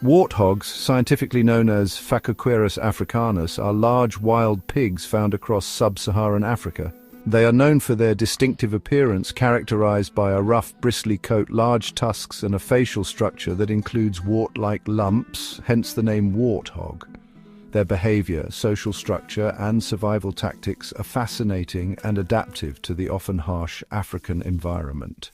Warthogs, scientifically known as Phacoquerus africanus, are large wild pigs found across sub-Saharan Africa. They are known for their distinctive appearance, characterized by a rough, bristly coat, large tusks, and a facial structure that includes wart-like lumps, hence the name warthog. Their behavior, social structure, and survival tactics are fascinating and adaptive to the often harsh African environment.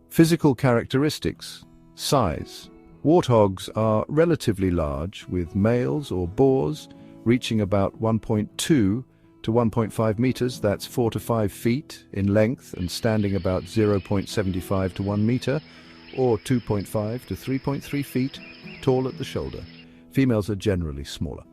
Physical characteristics. Size. Warthogs are relatively large, with males or boars reaching about 1.2 to 1.5 meters, that's 4 to 5 feet in length, and standing about 0.75 to 1 meter, or 2.5 to 3.3 feet tall at the shoulder. Females are generally smaller.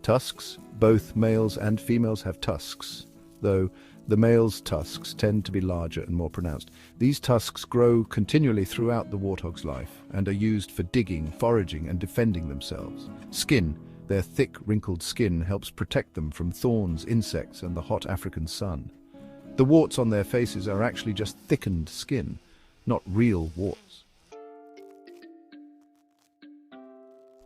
Tusks. Both males and females have tusks, though the male's tusks tend to be larger and more pronounced. These tusks grow continually throughout the warthog's life and are used for digging, foraging, and defending themselves. Skin. Their thick, wrinkled skin helps protect them from thorns, insects, and the hot African sun. The warts on their faces are actually just thickened skin, not real warts.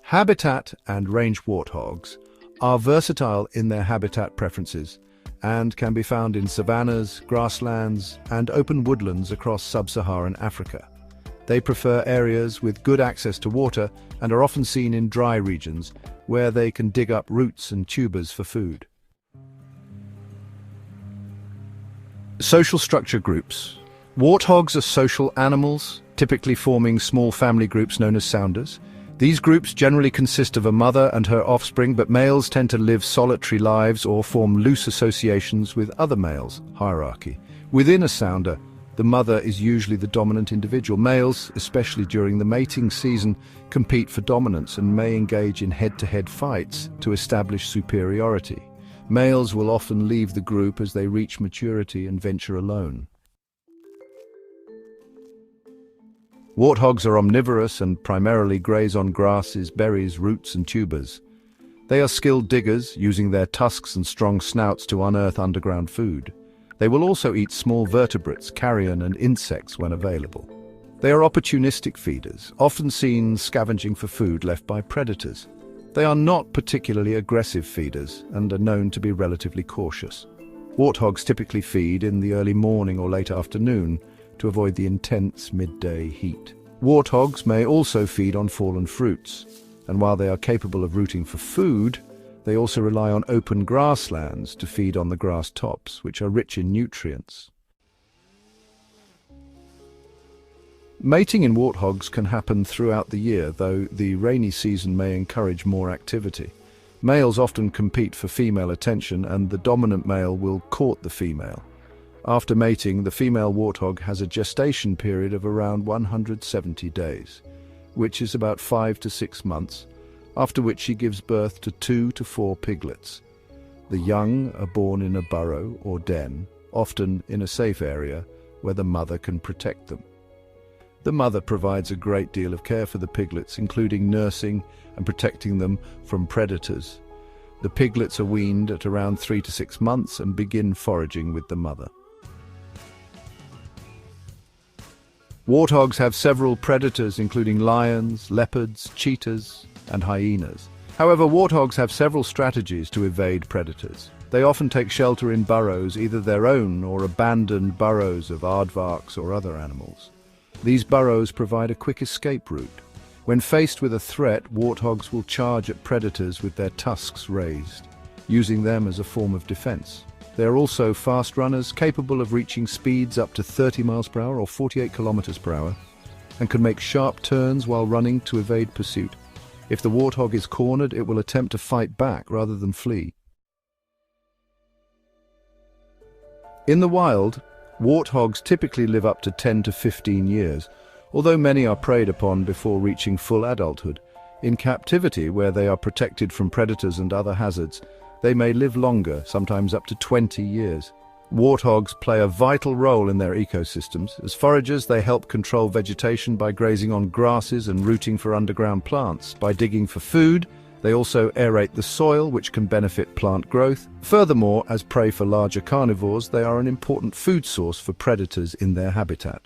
Habitat and range warthogs are versatile in their habitat preferences and can be found in savannas, grasslands, and open woodlands across sub-Saharan Africa. They prefer areas with good access to water and are often seen in dry regions where they can dig up roots and tubers for food. Social structure groups. Warthogs are social animals, typically forming small family groups known as sounders. These groups generally consist of a mother and her offspring, but males tend to live solitary lives or form loose associations with other males. Hierarchy. Within a sounder, the mother is usually the dominant individual. Males, especially during the mating season, compete for dominance and may engage in head-to-head fights to establish superiority. Males will often leave the group as they reach maturity and venture alone. Warthogs are omnivorous and primarily graze on grasses, berries, roots, and tubers. They are skilled diggers, using their tusks and strong snouts to unearth underground food. They will also eat small vertebrates, carrion, and insects when available. They are opportunistic feeders, often seen scavenging for food left by predators. They are not particularly aggressive feeders and are known to be relatively cautious. Warthogs typically feed in the early morning or late afternoon to avoid the intense midday heat. Warthogs may also feed on fallen fruits, and while they are capable of rooting for food, they also rely on open grasslands to feed on the grass tops, which are rich in nutrients. Mating in warthogs can happen throughout the year, though the rainy season may encourage more activity. Males often compete for female attention, and the dominant male will court the female. After mating, the female warthog has a gestation period of around 170 days, which is about 5 to 6 months, after which she gives birth to 2 to 4 piglets. The young are born in a burrow or den, often in a safe area where the mother can protect them. The mother provides a great deal of care for the piglets, including nursing and protecting them from predators. The piglets are weaned at around 3 to 6 months and begin foraging with the mother. Warthogs have several predators, including lions, leopards, cheetahs, and hyenas. However, warthogs have several strategies to evade predators. They often take shelter in burrows, either their own or abandoned burrows of aardvarks or other animals. These burrows provide a quick escape route. When faced with a threat, warthogs will charge at predators with their tusks raised, using them as a form of defense. They are also fast runners, capable of reaching speeds up to 30 miles per hour or 48 kilometers per hour, and can make sharp turns while running to evade pursuit. If the warthog is cornered, it will attempt to fight back rather than flee. In the wild, warthogs typically live up to 10 to 15 years, although many are preyed upon before reaching full adulthood. In captivity, where they are protected from predators and other hazards, they may live longer, sometimes up to 20 years. Warthogs play a vital role in their ecosystems. As foragers, they help control vegetation by grazing on grasses and rooting for underground plants. By digging for food, they also aerate the soil, which can benefit plant growth. Furthermore, as prey for larger carnivores, they are an important food source for predators in their habitat.